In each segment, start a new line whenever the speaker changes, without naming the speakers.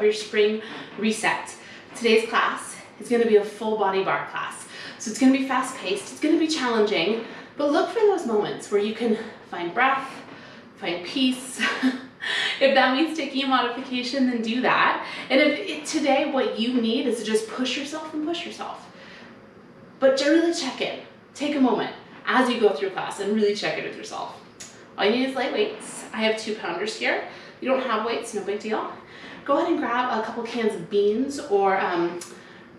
for your spring reset. Today's class is going to be a full body bar class. So it's going to be fast paced, it's going to be challenging, but look for those moments where you can find breath, find peace. If that means taking a modification, then do that. And if today what you need is to just push yourself and push yourself. But to really check in, take a moment as you go through class and really check in with yourself. All you need is light weights. I have 2-pounders here. If you don't have weights, no big deal. Go ahead and grab a couple cans of beans or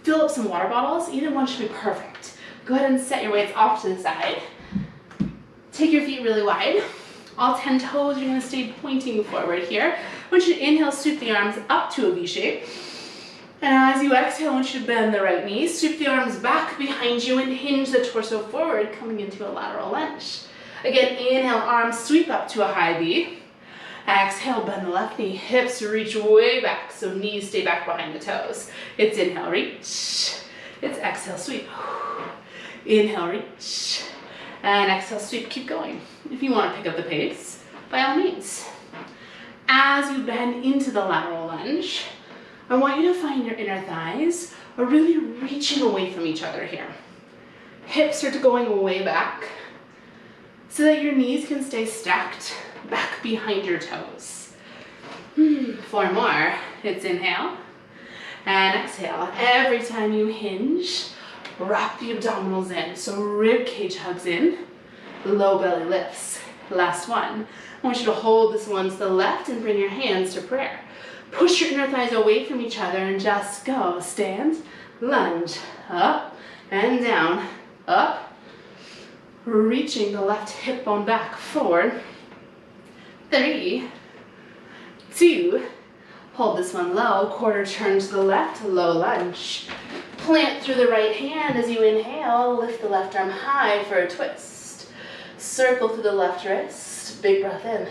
fill up some water bottles. Either one should be perfect. Go ahead and set your weights off to the side. Take your feet really wide. All 10 toes, you're gonna stay pointing forward here. I want you to inhale, sweep the arms up to a V shape. And as you exhale, I want you to bend the right knee, sweep the arms back behind you and hinge the torso forward, coming into a lateral lunge. Again, inhale, arms sweep up to a high V. Exhale, bend the left knee, hips reach way back, so knees stay back behind the toes. It's inhale, reach. It's exhale, sweep. Inhale, reach. And exhale, sweep, keep going. If you want to pick up the pace, by all means. As you bend into the lateral lunge, I want you to find your inner thighs are really reaching away from each other here. Hips are going way back so that your knees can stay stacked back behind your toes. 4 more. It's inhale and exhale. Every time you hinge, wrap the abdominals in. So rib cage hugs in, low belly lifts. Last one. I want you to hold this one to the left and bring your hands to prayer. Push your inner thighs away from each other and just go. Stand, lunge, up and down, up. Reaching the left hip bone back, forward. 3, 2, hold this one low, quarter turn to the left, low lunge. Plant through the right hand as you inhale, lift the left arm high for a twist. Circle through the left wrist, big breath in.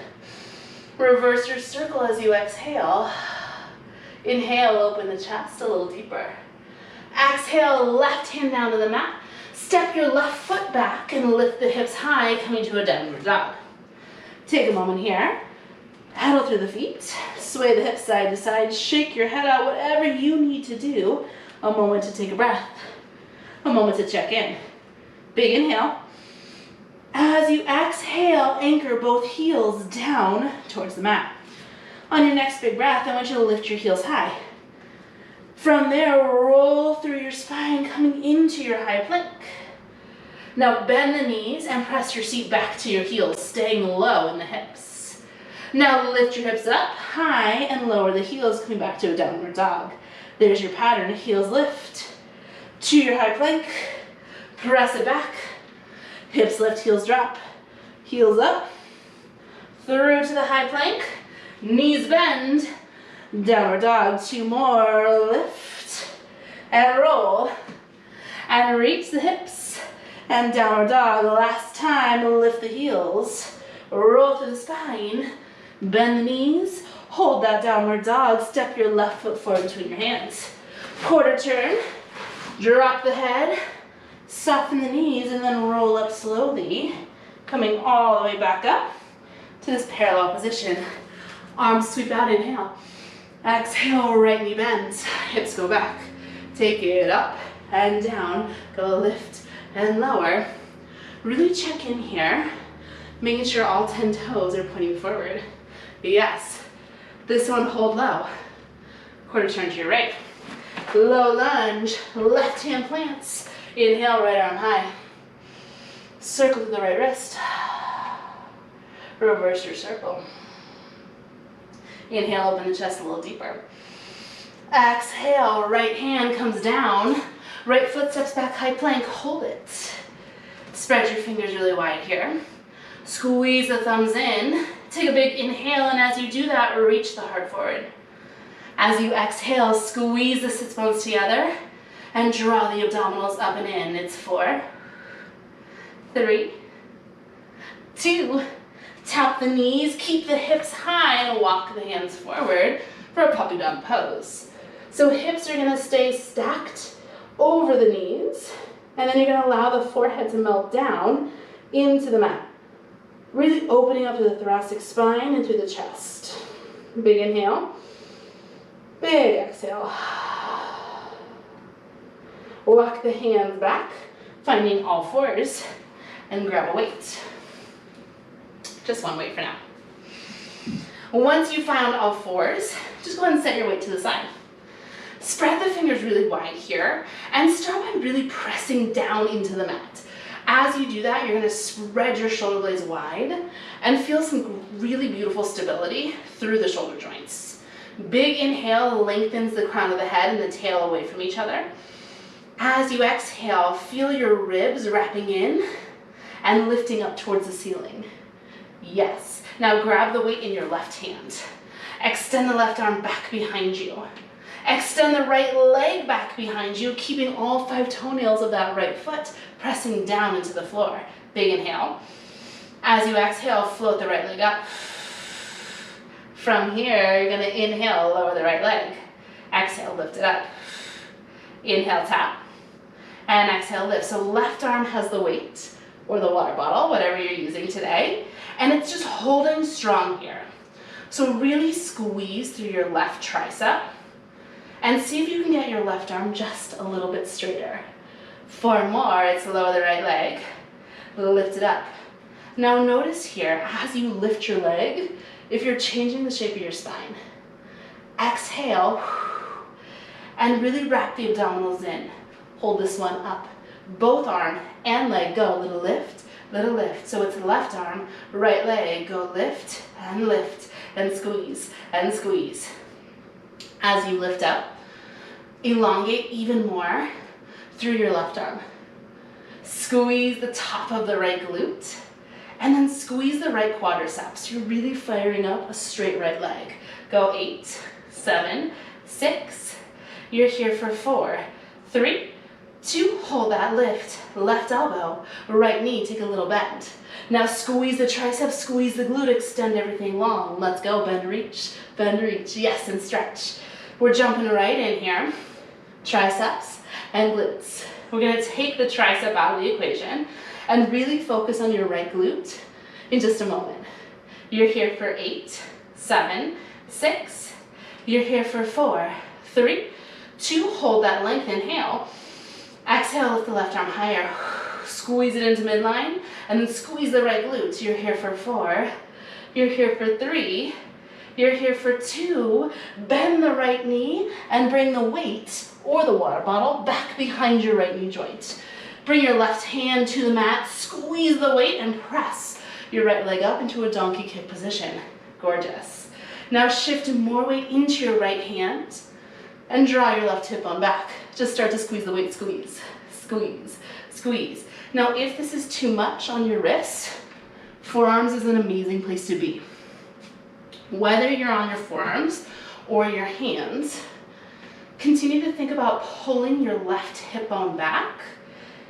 Reverse your circle as you exhale. Inhale, open the chest a little deeper. Exhale, left hand down to the mat. Step your left foot back and lift the hips high, coming to a downward dog. Take a moment here. Pedal through the feet. Sway the hips side to side. Shake your head out, whatever you need to do. A moment to take a breath. A moment to check in. Big inhale. As you exhale, anchor both heels down towards the mat. On your next big breath, I want you to lift your heels high. From there, roll through your spine, coming into your high plank. Now bend the knees and press your seat back to your heels, staying low in the hips. Now lift your hips up high and lower the heels, coming back to a downward dog. There's your pattern. Heels lift to your high plank. Press it back. Hips lift, heels drop. Heels up. Through to the high plank. Knees bend. Downward dog. 2 more. Lift and roll. And reach the hips. And downward dog. Last time, lift the heels. Roll through the spine. Bend the knees. Hold that downward dog. Step your left foot forward between your hands. Quarter turn. Drop the head. Soften the knees and then roll up slowly. Coming all the way back up to this parallel position. Arms sweep out, inhale. Exhale, right knee bends. Hips go back. Take it up and down. Go lift and lower. Really check in here. Making sure all 10 toes are pointing forward. Yes. This one, hold low. Quarter turn to your right. Low lunge, left hand plants. Inhale, right arm high. Circle to the right wrist. Reverse your circle. Inhale, open the chest a little deeper. Exhale, right hand comes down. Right foot steps back, high plank, hold it. Spread your fingers really wide here. Squeeze the thumbs in. Take a big inhale, and as you do that, reach the heart forward. As you exhale, squeeze the sits bones together and draw the abdominals up and in. It's 4, 3, 2, tap the knees, keep the hips high, and walk the hands forward for a puppy dog pose. So hips are gonna stay stacked over the knees, and then you're gonna allow the forehead to melt down into the mat. Really opening up to the thoracic spine and through the chest. Big inhale. Big exhale. Walk the hands back, finding all fours, and grab a weight. Just one weight for now. Once you found all fours, just go ahead and set your weight to the side. Spread the fingers really wide here, and start by really pressing down into the mat. As you do that, you're gonna spread your shoulder blades wide and feel some really beautiful stability through the shoulder joints. Big inhale lengthens the crown of the head and the tail away from each other. As you exhale, feel your ribs wrapping in and lifting up towards the ceiling. Yes. Now grab the weight in your left hand. Extend the left arm back behind you. Extend the right leg back behind you, keeping all 5 toenails of that right foot pressing down into the floor. Big inhale. As you exhale, float the right leg up. From here, you're gonna inhale, lower the right leg. Exhale, lift it up. Inhale, tap. And exhale, lift. So left arm has the weight, or the water bottle, whatever you're using today. And it's just holding strong here. So really squeeze through your left tricep. And see if you can get your left arm just a little bit straighter. 4 more, it's lower the right leg. Lift it up. Now notice here, as you lift your leg, if you're changing the shape of your spine. Exhale, and really wrap the abdominals in. Hold this one up. Both arm and leg go, little lift, little lift. So it's left arm, right leg, go lift, and squeeze, and squeeze. As you lift up, elongate even more through your left arm. Squeeze the top of the right glute, and then squeeze the right quadriceps. You're really firing up a straight right leg. Go 8, 7, 6. You're here for 4, 3, 2, hold that lift. Left elbow, right knee, take a little bend. Now squeeze the triceps, squeeze the glute, extend everything long. Let's go, bend, reach, yes, and stretch. We're jumping right in here. Triceps and glutes. We're gonna take the tricep out of the equation and really focus on your right glute in just a moment. You're here for 8, 7, 6. You're here for 4, 3, 2, hold that length, inhale. Exhale, lift the left arm higher. Squeeze it into midline, and then squeeze the right glutes. You're here for 4. You're here for 3. You're here for 2. Bend the right knee and bring the weight or the water bottle back behind your right knee joint. Bring your left hand to the mat, squeeze the weight, and press your right leg up into a donkey kick position. Gorgeous. Now shift more weight into your right hand and draw your left hip bone back. Just start to squeeze the weight, squeeze, squeeze, squeeze. Now if this is too much on your wrists, forearms is an amazing place to be. Whether you're on your forearms or your hands, continue to think about pulling your left hip bone back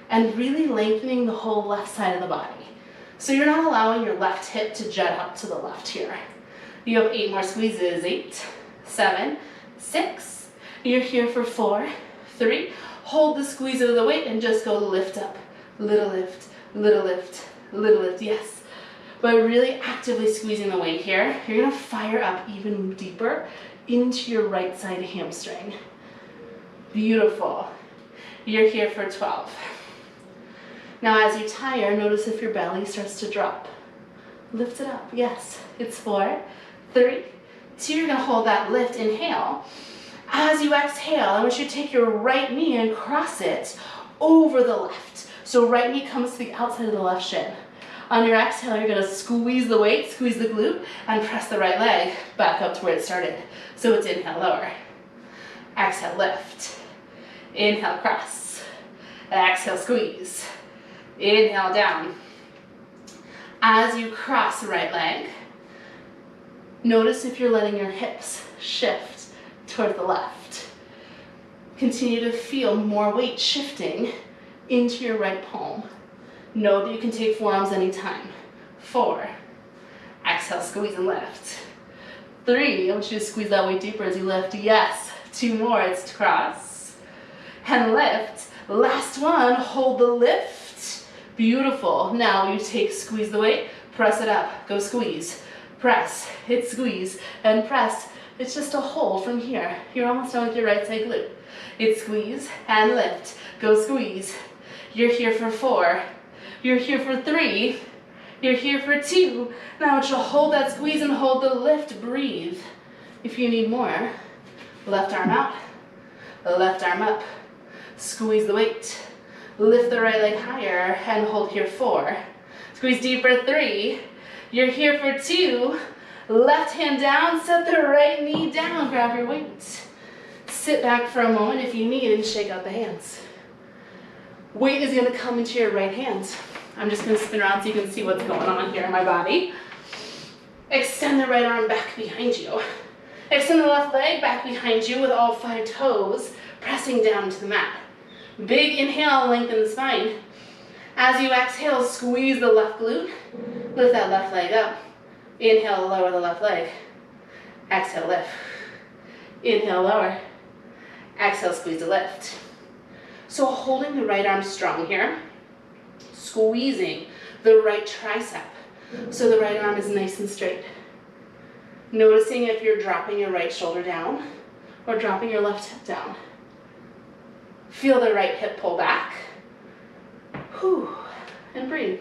and really lengthening the whole left side of the body. So you're not allowing your left hip to jut up to the left here. You have 8 more squeezes. 8, 7, 6. You're here for 4, 3. Hold the squeeze of the weight and just go lift up. Little lift, little lift, little lift, yes. By really actively squeezing the weight here, you're gonna fire up even deeper into your right side hamstring. Beautiful. You're here for 12. Now as you tire, notice if your belly starts to drop. Lift it up, yes. It's 4, 3, 2, you're gonna hold that lift, inhale. As you exhale, I want you to take your right knee and cross it over the left. So right knee comes to the outside of the left shin. On your exhale, you're gonna squeeze the weight, squeeze the glute, and press the right leg back up to where it started. So it's inhale, lower. Exhale, lift. Inhale, cross. Exhale, squeeze. Inhale, down. As you cross the right leg, notice if you're letting your hips shift toward the left. Continue to feel more weight shifting into your right palm. Know that you can take forearms anytime. 4. Exhale, squeeze and lift. 3. I want you to squeeze that weight deeper as you lift. Yes. 2 more. It's to cross. And lift. Last one. Hold the lift. Beautiful. Now you take, squeeze the weight, press it up. Go squeeze. Press. Hit squeeze. And press. It's just a hold from here. You're almost done with your right side glute. It's squeeze and lift. Go squeeze. You're here for 4. You're here for 3. You're here for 2. Now I want you to hold that squeeze and hold the lift. Breathe. If you need more, left arm out, left arm up. Squeeze the weight. Lift the right leg higher and hold here 4. Squeeze deeper 3. You're here for 2. Left hand down, set the right knee down, grab your weight. Sit back for a moment if you need and shake out the hands. Weight is gonna come into your right hand. I'm just gonna spin around so you can see what's going on here in my body. Extend the right arm back behind you. Extend the left leg back behind you with all 5 toes pressing down to the mat. Big inhale, lengthen the spine. As you exhale, squeeze the left glute. Lift that left leg up. Inhale, lower the left leg. Exhale, lift. Inhale, lower. Exhale, squeeze the lift. So holding the right arm strong here. Squeezing the right tricep so the right arm is nice and straight. Noticing if you're dropping your right shoulder down or dropping your left hip down. Feel the right hip pull back. Whew, and breathe.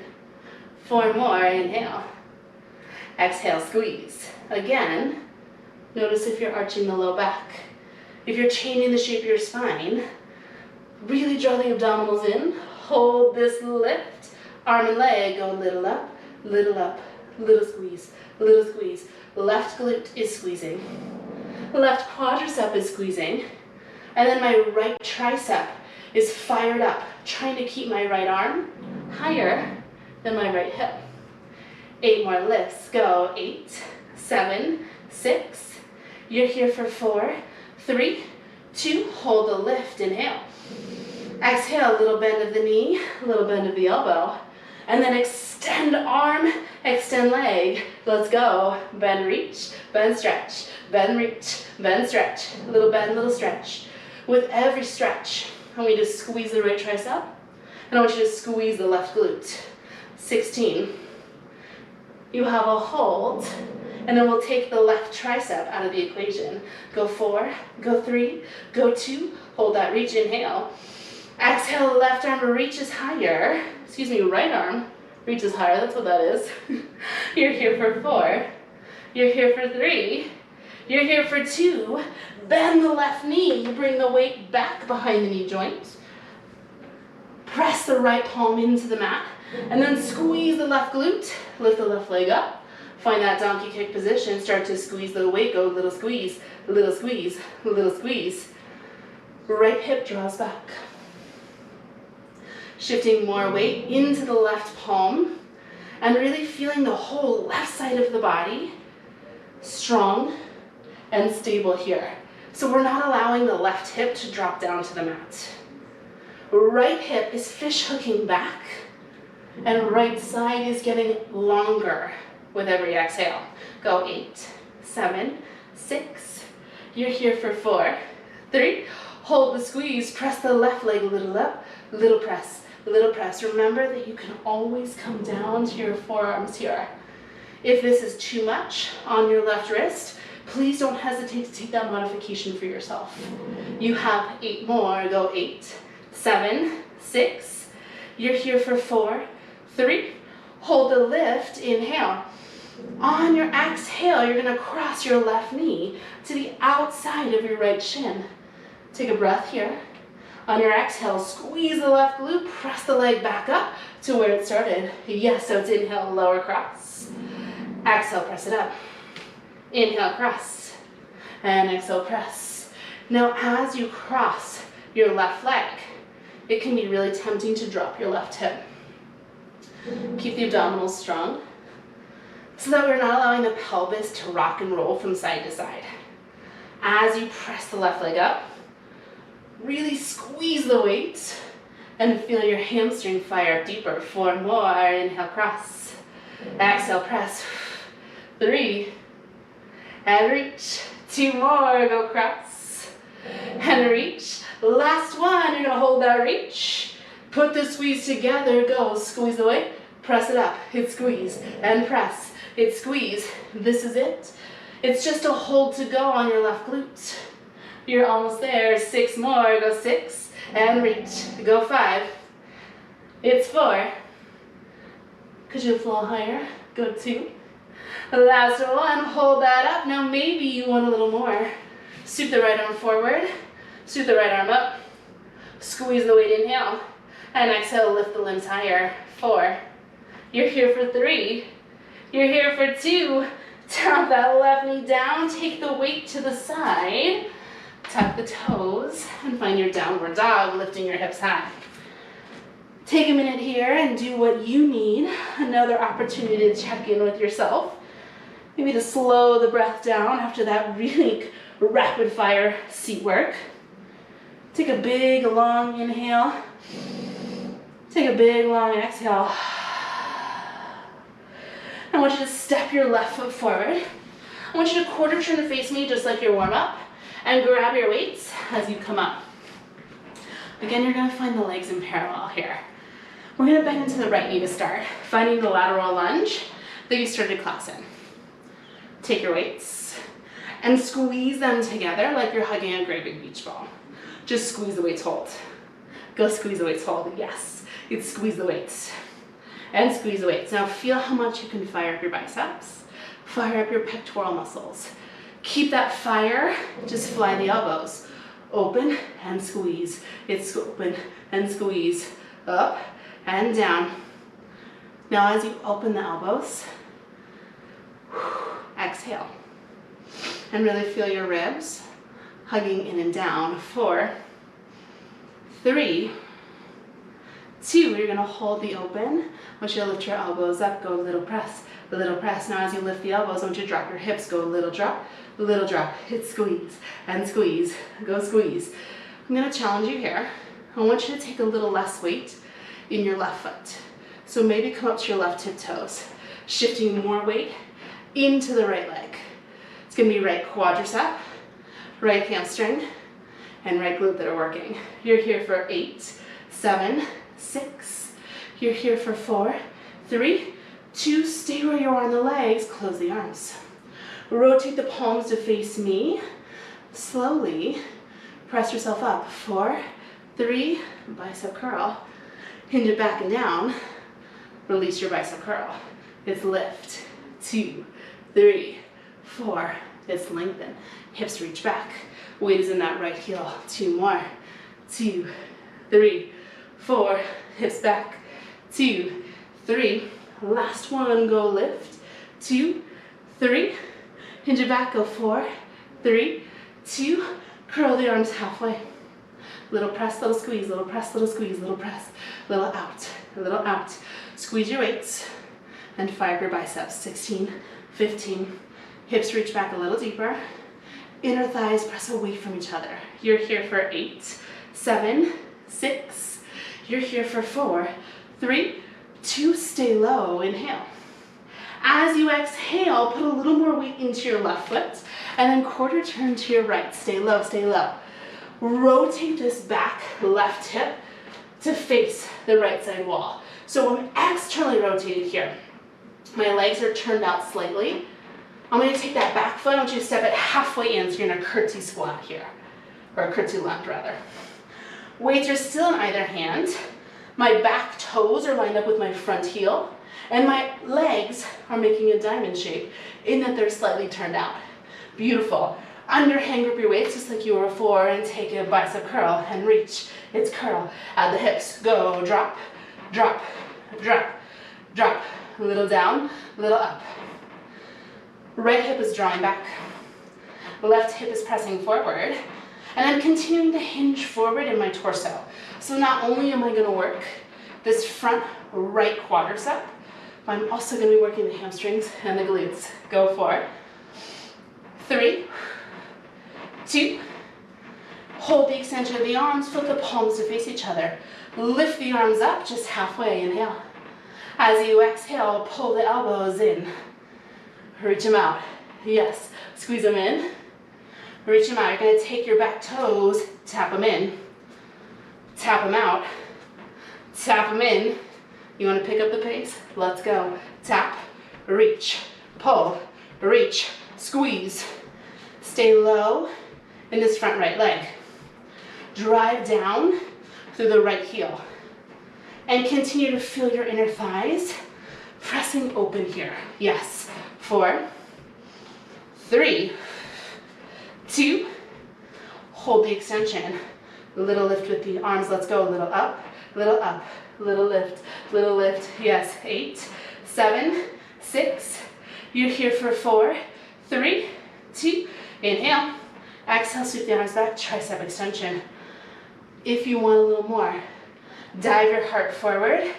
4 more, inhale. Exhale, squeeze. Again, notice if you're arching the low back. If you're changing the shape of your spine, really draw the abdominals in. Hold this lift. Arm and leg go little up, little squeeze, little squeeze. Left glute is squeezing. Left quadricep is squeezing. And then my right tricep is fired up, trying to keep my right arm higher than my right hip. 8 more lifts. Go. 8, 7, 6. You're here for 4, 3, 2. Hold the lift. Inhale. Exhale, a little bend of the knee, a little bend of the elbow. And then extend arm, extend leg. Let's go. Bend, reach, bend, stretch. Bend, reach, bend, stretch. A little bend, little stretch. With every stretch, I want you to squeeze the right tricep, and I want you to squeeze the left glute. 16. You have a hold, and then we'll take the left tricep out of the equation. Go 4, go 3, go 2, hold that reach, inhale. Exhale, the left arm reaches higher. Right arm reaches higher, that's what that is. You're here for 4, you're here for 3, you're here for 2. Bend the left knee, bring the weight back behind the knee joint. Press the right palm into the mat, and then squeeze the left glute. Lift the left leg up. Find that donkey kick position. Start to squeeze the weight. Go little squeeze, little squeeze, little squeeze. Right hip draws back. Shifting more weight into the left palm, and really feeling the whole left side of the body strong and stable here. So we're not allowing the left hip to drop down to the mat. Right hip is fish hooking back, and right side is getting longer with every exhale. Go 8, 7, 6. You're here for 4, 3. Hold the squeeze, press the left leg a little up, little press, little press. Remember that you can always come down to your forearms here. If this is too much on your left wrist, please don't hesitate to take that modification for yourself. You have 8 more. Go 8, 7, 6. You're here for 4, 3. Hold the lift. Inhale. On your exhale, you're going to cross your left knee to the outside of your right shin. Take a breath here. On your exhale, squeeze the left glute. Press the leg back up to where it started. Yes, so it's inhale, lower cross. Exhale, press it up. Inhale, cross, and exhale, press. Now, as you cross your left leg, it can be really tempting to drop your left hip. Keep the abdominals strong so that we're not allowing the pelvis to rock and roll from side to side. As you press the left leg up, really squeeze the weight and feel your hamstring fire up deeper. 4 more. Inhale, cross. Exhale, press. 3. And reach. 2 more. Go cross. And reach. Last one. You're going to hold that reach. Put the squeeze together. Go. Squeeze the weight. Press it up. Hit squeeze. And press. Hit squeeze. This is it. It's just a hold to go on your left glute. You're almost there. 6 more. Go 6 and reach. Go 5. It's 4. Could you lift a little higher? Go 2. Last one. Hold that up. Now maybe you want a little more. Scoop the right arm forward. Scoop the right arm up. Squeeze the weight, inhale. And exhale, lift the limbs higher. 4. You're here for 3. You're here for 2. Tap that left knee down. Take the weight to the side. Tuck the toes and find your downward dog, lifting your hips high. Take a minute here and do what you need. Another opportunity to check in with yourself. Maybe to slow the breath down after that really rapid fire seat work. Take a big long inhale. Take a big long exhale. I want you to step your left foot forward. I want you to quarter turn to face me just like your warm up and grab your weights as you come up. Again, you're gonna find the legs in parallel here. We're gonna bend into the right knee to start, finding the lateral lunge that you started class in. Take your weights and squeeze them together like you're hugging a great big beach ball. Just squeeze the weights, hold. Go squeeze the weights, hold. Yes, it's squeeze the weights. And squeeze the weights. Now feel how much you can fire up your biceps, fire up your pectoral muscles. Keep that fire, just fly the elbows. Open and squeeze. It's open and squeeze. Up and down. Now as you open the elbows, exhale. And really feel your ribs hugging in and down. 4, 3, 2, you're gonna hold the open. I want you to lift your elbows up, go a little press, a little press. Now as you lift the elbows, I want you to drop your hips, go a little drop, hit squeeze, and squeeze, go squeeze. I'm gonna challenge you here. I want you to take a little less weight in your left foot. So maybe come up to your left tip toes, shifting more weight into the right leg. It's gonna be right quadricep, right hamstring, and right glute that are working. You're here for 8, 7, 6. You're here for 4, 3, 2. Stay where you are on the legs. Close the arms. Rotate the palms to face me. Slowly press yourself up. 4, 3, bicep curl. Hinge it back and down. Release your bicep curl. It's lift. 2, 3, 4. It's lengthen. Hips reach back. Weight is in that right heel. 2 more. 2, 3, 4. Hips back. 2, 3. Last one. Go lift. 2, 3. Hinge it back. Go 4, 3, 2. Curl the arms halfway. Little press, little squeeze, little press, little squeeze, little press, little out, little out. Squeeze your weights and fire up your biceps. 16, 15. Hips reach back a little deeper. Inner thighs press away from each other. You're here for 8, 7, 6. You're here for 4, 3, 2. Stay low. Inhale. As you exhale, put a little more weight into your left foot and then quarter turn to your right. Stay low, stay low. Rotate this back left hip to face the right side wall. So I'm externally rotated here. My legs are turned out slightly. I'm going to take that back foot. I want you to step it halfway in, so you're in a curtsy squat here, or a curtsy lunge rather. Weights are still in either hand. My back toes are lined up with my front heel, and my legs are making a diamond shape in that they're slightly turned out. Beautiful. Underhand grip your weights just like you were before and take a bicep curl and reach. It's curl. Add the hips. Go. Drop, drop, drop, drop. A little down, a little up. Right hip is drawing back. Left hip is pressing forward. And I'm continuing to hinge forward in my torso. So not only am I going to work this front right quadricep, but I'm also going to be working the hamstrings and the glutes. Go for it. 3, 2. Hold the extension of the arms, flip the palms to face each other. Lift the arms up just halfway, inhale. As you exhale, pull the elbows in. Reach them out. Yes, squeeze them in. Reach them out. You're going to take your back toes, tap them in. Tap them out. Tap them in. You want to pick up the pace? Let's go. Tap, reach, pull, reach, Squeeze. Stay low in this front right leg. Drive down through the right heel. And continue to feel your inner thighs pressing open here. Yes. 4, 3, 2, hold the extension. A little lift with the arms. Let's go. A little up, little up, little lift, little lift. Yes. 8, 7, 6. You're here for 4, 3, 2. Inhale. Exhale, sweep the arms back, tricep extension. If you want a little more, dive your heart forward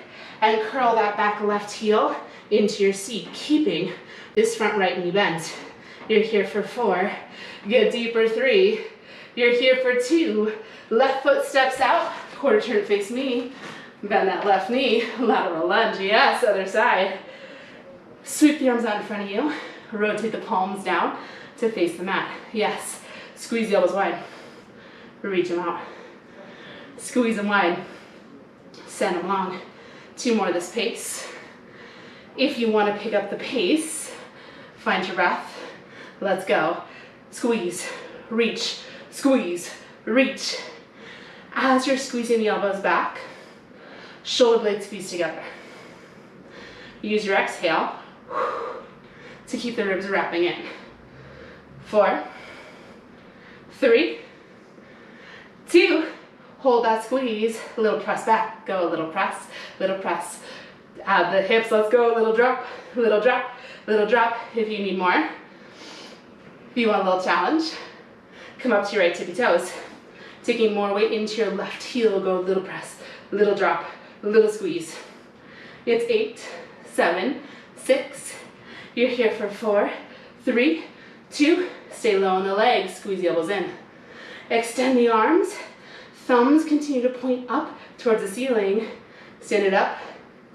and curl that back left heel into your seat, keeping this front right knee bent. You're here for 4. Get deeper. 3. You're here for 2. Left foot steps out, quarter turn face me. Bend that left knee, lateral lunge. Yes, other side. Sweep the arms out in front of you. Rotate the palms down to face the mat. Yes. Squeeze the elbows wide. Reach them out. Squeeze them wide. Send them long. 2 more of this pace. If you want to pick up the pace, find your breath. Let's go. Squeeze, reach, squeeze, reach. As you're squeezing the elbows back, shoulder blades squeeze together. Use your exhale to keep the ribs wrapping in. 4, 3, 2. Hold that squeeze. A little press back. Go a little press, little press. Add the hips. Let's go. Little drop, little drop, little drop. If you need more. If you want a little challenge, come up to your right tippy toes. Taking more weight into your left heel. Go a little press, little drop, little squeeze. It's 8, 7, 6. You're here for 4, 3, 2. Stay low on the legs. Squeeze the elbows in. Extend the arms. Thumbs continue to point up towards the ceiling. Stand it up.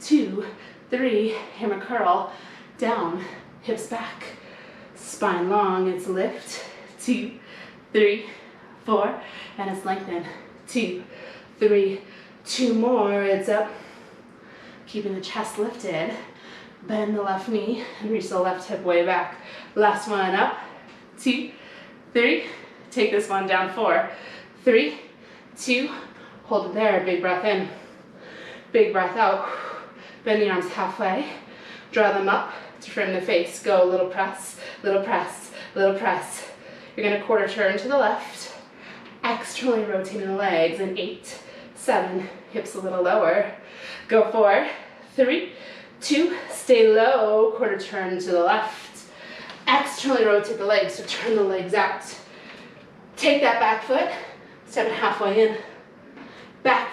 2, 3. Hammer curl. Down. Hips back. Spine long. It's lift. 2, 3, 4. And it's lengthen. 2, 3. 2 more. It's up. Keeping the chest lifted. Bend the left knee and reach the left hip way back. Last one up. 2, 3. Take this one down. 4, 3, 2. Hold it there. Big breath in. Big breath out. Bend the arms halfway. Draw them up to frame the face. Go. Little press, little press, little press. You're going to quarter turn to the left. Externally rotating the legs in 8, 7. Hips a little lower. Go. 4, 3, 2. Stay low. Quarter turn to the left. Externally rotate the legs, so turn the legs out. Take that back foot, step it halfway in. Back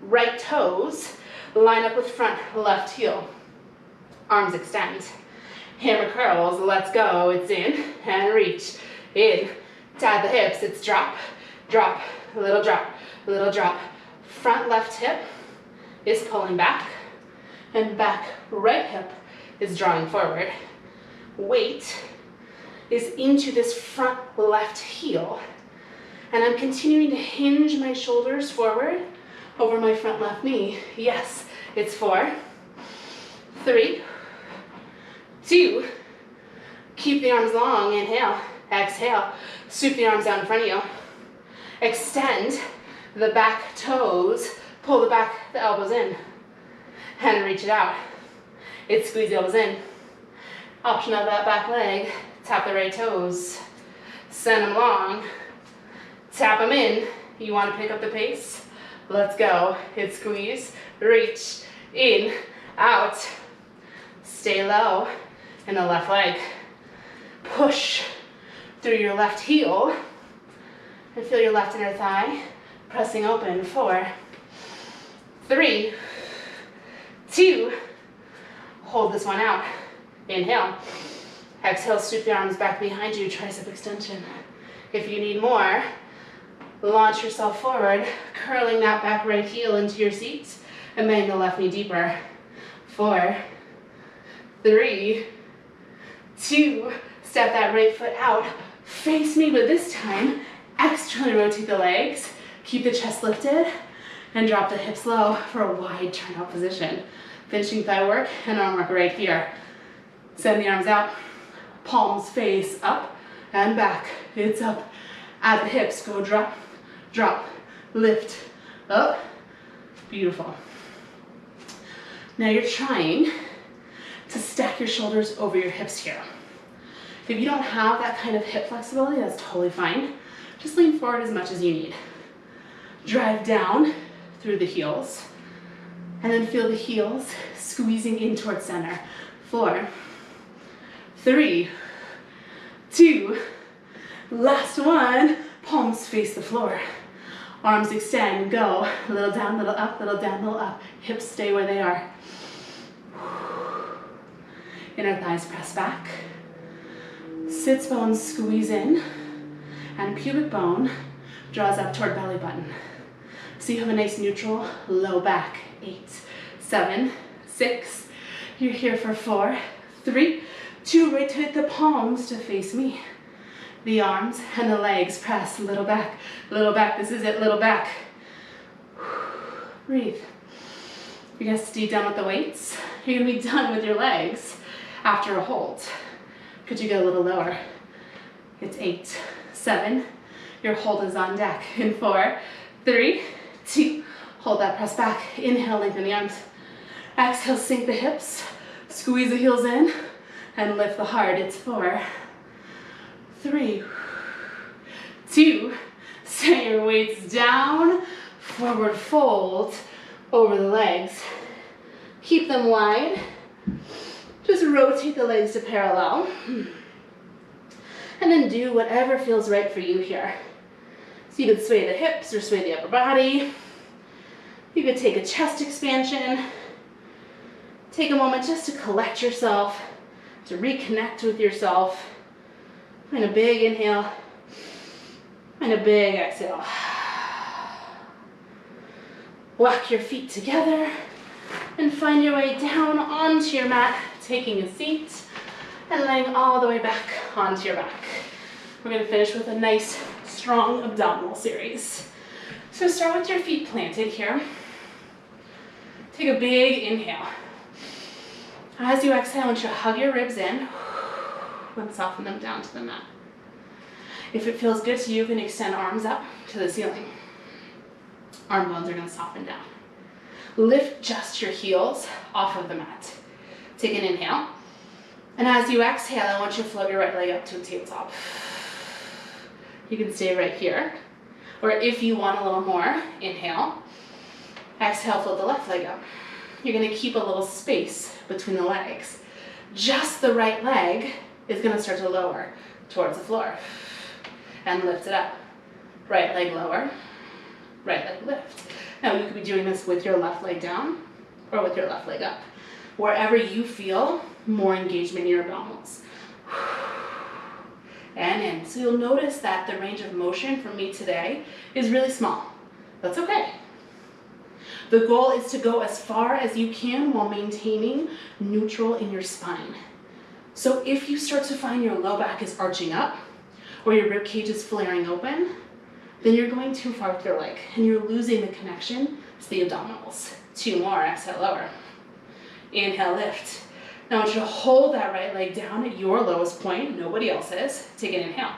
right toes, line up with front left heel. Arms extend. Hammer curls, let's go. It's in and reach. In. Tap the hips, it's drop, drop, little drop, little drop. Front left hip is pulling back, and back right hip is drawing forward. Weight is into this front left heel. And I'm continuing to hinge my shoulders forward over my front left knee. Yes, it's 4, 3, 2. Keep the arms long. Inhale, exhale. Sweep the arms down in front of you. Extend the back toes. Pull the elbows in. And reach it out. It's squeeze the elbows in. Option of that back leg. Tap the right toes. Send them long. Tap them in. You want to pick up the pace? Let's go. Hit squeeze, reach, in, out. Stay low in the left leg. Push through your left heel and feel your left inner thigh pressing open. 4, 3, 2. Hold this one out. Inhale. Exhale, sweep the arms back behind you, tricep extension. If you need more, launch yourself forward, curling that back right heel into your seat and bend the left knee deeper. 4, 3, 2. Step that right foot out. Face me, but this time, externally rotate the legs. Keep the chest lifted and drop the hips low for a wide turnout position. Finishing thigh work and arm work right here. Send the arms out. palms face up and back. It's up. At the hips, go drop, drop, lift, up. Beautiful. Now you're trying to stack your shoulders over your hips here. If you don't have that kind of hip flexibility, that's totally fine. Just lean forward as much as you need. Drive down through the heels, and then feel the heels squeezing in towards center. 4, 3, 2, last one. Palms face the floor. Arms extend, go. A little down, little up, little down, little up. Hips stay where they are. Inner thighs press back. Sits bones squeeze in, and pubic bone draws up toward belly button. So you have a nice neutral low back. 8, 7, 6. You're here for 4, 3, 2. Rotate the palms to face me. The arms and the legs press. Little back, little back. This is it, little back. Breathe. You're gonna stay down with the weights. You're gonna be done with your legs after a hold. Could you go a little lower? It's 8, 7. Your hold is on deck. In 4, 3, 2. Hold that, press back. Inhale, lengthen the arms. Exhale, sink the hips. Squeeze the heels in and lift the heart. It's 4, 3, 2. Set your weights down. Forward fold over the legs. Keep them wide. Just rotate the legs to parallel. And then do whatever feels right for you here. So you can sway the hips or sway the upper body. You could take a chest expansion. Take a moment just to collect yourself, to reconnect with yourself. And a big inhale, and a big exhale. Walk your feet together and find your way down onto your mat, taking a seat and laying all the way back onto your back. We're gonna finish with a nice, strong abdominal series. So start with your feet planted here. Take a big inhale. As you exhale, I want you to hug your ribs in and soften them down to the mat. If it feels good to you, you can extend arms up to the ceiling. Arm bones are gonna soften down. Lift just your heels off of the mat. Take an inhale. And as you exhale, I want you to float your right leg up to a tabletop. You can stay right here. Or if you want a little more, inhale. Exhale, float the left leg up. You're gonna keep a little space between the legs. Just the right leg is gonna start to lower towards the floor. And lift it up. Right leg lower, right leg lift. Now you could be doing this with your left leg down or with your left leg up. Wherever you feel more engagement in your abdominals. And in. So you'll notice that the range of motion for me today is really small. That's okay. The goal is to go as far as you can while maintaining neutral in your spine. So if you start to find your low back is arching up or your rib cage is flaring open, then you're going too far with your leg and you're losing the connection to the abdominals. 2 more, exhale, lower. Inhale, lift. Now I want you to hold that right leg down at your lowest point, nobody else's. Take an inhale.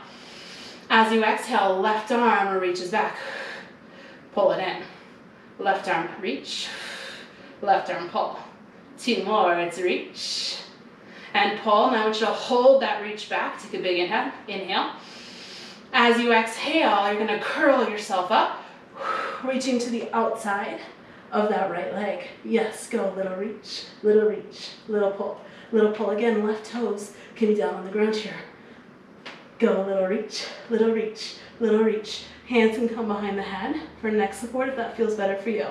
As you exhale, left arm reaches back. Pull it in. Left arm reach. Left arm pull. 2 more, it's reach. And pull. Now I want you to hold that reach back. Take a big inhale. Inhale. As you exhale, you're gonna curl yourself up, reaching to the outside of that right leg. Yes, go, little reach, little pull. Little pull again, left toes can be down on the ground here. Go, little reach, little reach, little reach. Hands can come behind the head for neck support if that feels better for you.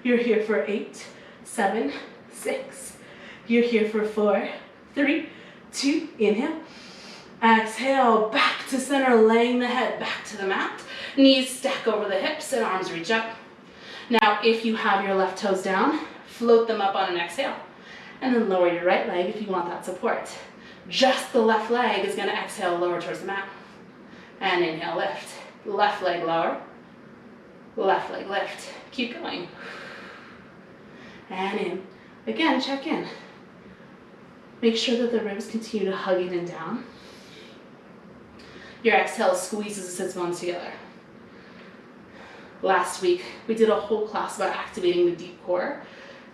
You're here for 8, 7, 6. You're here for 4, 3, 2, inhale. Exhale, back to center, laying the head back to the mat. Knees stack over the hips and arms reach up. Now, if you have your left toes down, float them up on an exhale. And then lower your right leg if you want that support. Just the left leg is gonna exhale, lower towards the mat. And inhale, lift. Left leg lower. Left leg lift. Keep going. And in. Again, check in. Make sure that the ribs continue to hug in and down. Your exhale squeezes the sits bones together. Last week, we did a whole class about activating the deep core.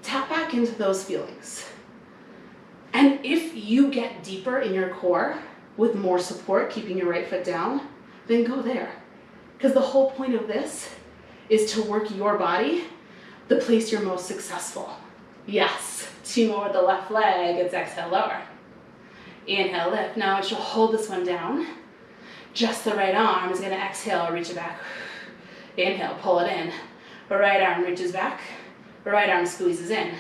Tap back into those feelings. And if you get deeper in your core with more support, keeping your right foot down, then go there. Because the whole point of this is to work your body the place you're most successful. Yes, 2 more with the left leg. It's exhale, lower. Inhale, lift. Now I want you to hold this one down. Just the right arm is going to exhale, reach it back. Inhale, pull it in. The right arm reaches back. The right arm squeezes in.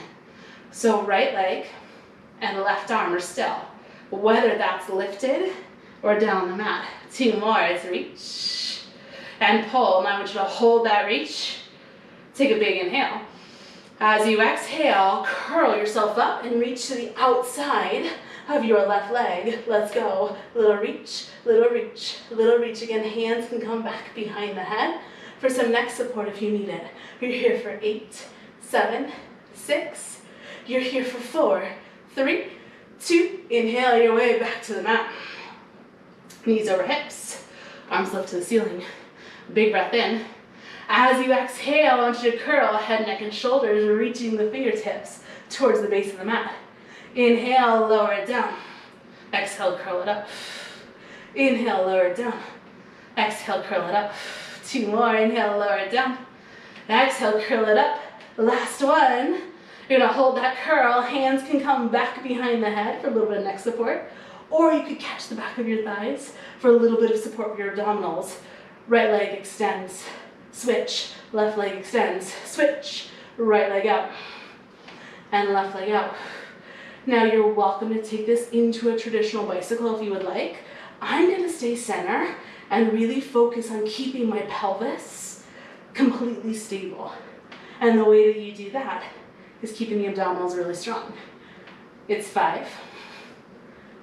So right leg and left arm are still, whether that's lifted or down the mat. 2 more, it's reach and pull. Now I want you to hold that reach. Take a big inhale. As you exhale, curl yourself up and reach to the outside of your left leg. Let's go. Little reach, little reach, little reach. Again, hands can come back behind the head for some neck support if you need it. You're here for 8, 7, 6. You're here for 4, 3, 2. Inhale your way back to the mat. Knees over hips. Arms lift to the ceiling. Big breath in. As you exhale, I want you to curl head, neck, and shoulders, reaching the fingertips towards the base of the mat. Inhale, lower it down. Exhale, curl it up. Inhale, lower it down. Exhale, curl it up. 2 more. Inhale, lower it down. Exhale, curl it up. Last one. You're gonna hold that curl. Hands can come back behind the head for a little bit of neck support, or you could catch the back of your thighs for a little bit of support with your abdominals. Right leg extends. Switch, left leg extends, switch, right leg out, and left leg out. Now you're welcome to take this into a traditional bicycle if you would like. I'm gonna stay center and really focus on keeping my pelvis completely stable. And the way that you do that is keeping the abdominals really strong. It's 5,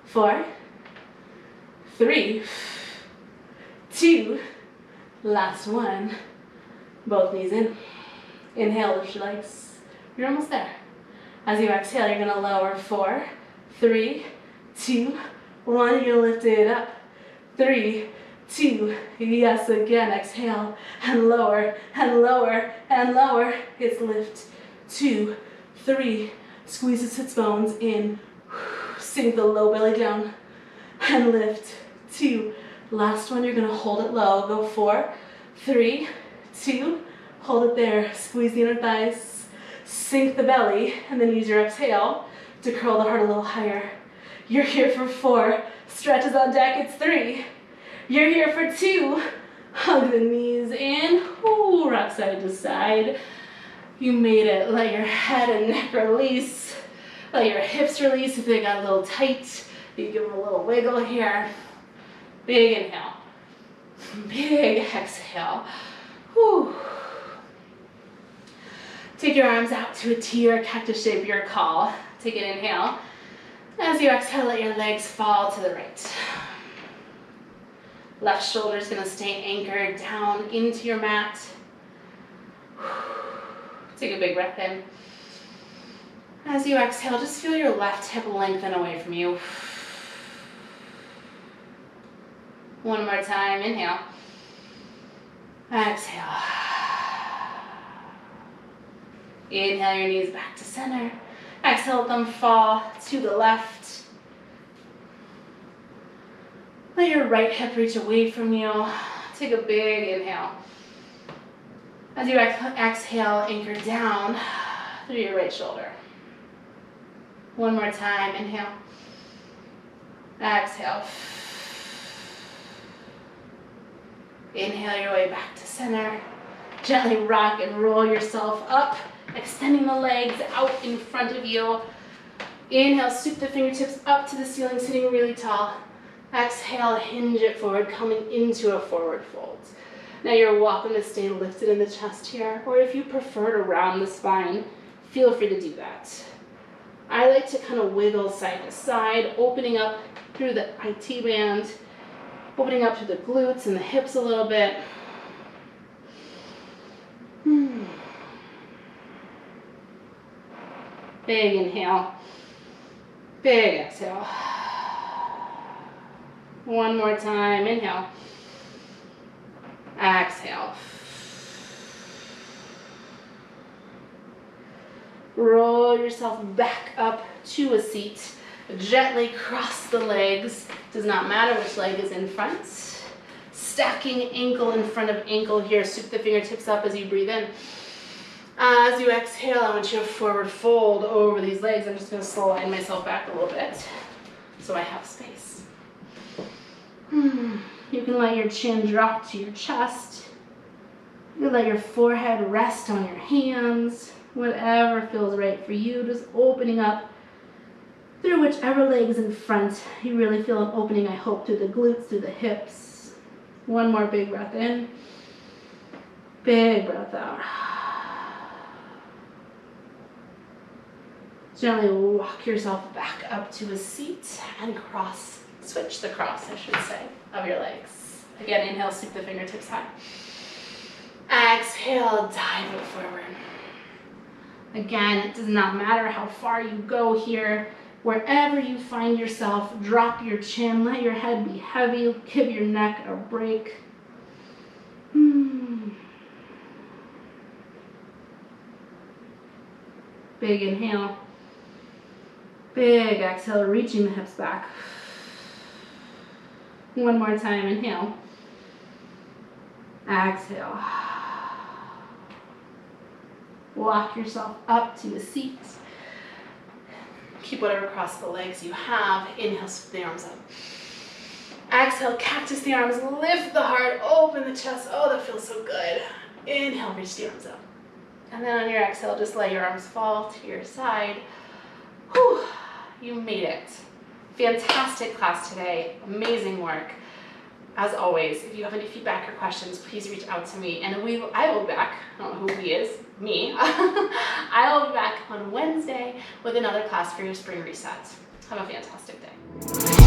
4, 3, 2, last one. Both knees in. Inhale, lift your legs. You're almost there. As you exhale, you're going to lower. 4, 3, 2, 1. You're going to lift it up. 3, 2. Yes, again. Exhale and lower and lower and lower. It's lift. 2, 3. Squeeze the sits bones in. Sink the low belly down and lift. 2. Last one. You're going to hold it low. Go 4, 3, 2, hold it there. Squeeze the inner thighs, sink the belly, and then use your exhale to curl the heart a little higher. You're here for 4, stretches on deck, it's 3. You're here for 2, hug the knees in, ooh, rock side to side. You made it. Let your head and neck release. Let your hips release if they got a little tight. You give them a little wiggle here. Big inhale. Big exhale. Whew. Take your arms out to a T or a cactus shape, your call. Take an inhale. As you exhale, let your legs fall to the right. Left shoulder is going to stay anchored down into your mat. Take a big breath in. As you exhale, just feel your left hip lengthen away from you. One more time, inhale. Exhale. Inhale your knees back to center. Exhale, let them fall to the left. Let your right hip reach away from you. Take a big inhale. As you exhale, anchor down through your right shoulder. One more time, inhale. Exhale. Inhale your way back to center. Gently rock and roll yourself up, extending the legs out in front of you. Inhale, scoop the fingertips up to the ceiling, sitting really tall. Exhale, hinge it forward, coming into a forward fold. Now you're welcome to stay lifted in the chest here, or if you prefer to round the spine, feel free to do that. I like to kind of wiggle side to side, opening up through the IT band, opening up to the glutes and the hips a little bit. Big inhale. Big exhale. One more time, inhale. Exhale. Roll yourself back up to a seat. Gently cross the legs. Does not matter which leg is in front. Stacking ankle in front of ankle here. Scoop the fingertips up as you breathe in. As you exhale, I want you to forward fold over these legs. I'm just going to slide myself back a little bit so I have space. You can let your chin drop to your chest. You can let your forehead rest on your hands. Whatever feels right for you. Just opening up through whichever leg is in front. You really feel an opening, I hope, through the glutes, through the hips. One more big breath in. Big breath out. Gently walk yourself back up to a seat and switch the cross, I should say, of your legs. Again, inhale, sweep the fingertips high. Exhale, dive it forward. Again, it does not matter how far you go here. Wherever you find yourself, drop your chin, let your head be heavy, give your neck a break. Big inhale. Big exhale, reaching the hips back. One more time, inhale. Exhale. Walk yourself up to a seat. Keep whatever cross the legs you have. Inhale, sweep the arms up. Exhale, cactus the arms, lift the heart, open the chest. Oh, that feels so good. Inhale, reach the arms up. And then on your exhale, just let your arms fall to your side. Whew, you made it. Fantastic class today. Amazing work. As always, if you have any feedback or questions, please reach out to me. And I will be back. I don't know who he is. Me. I will be back on Wednesday with another class for your spring reset. Have a fantastic day.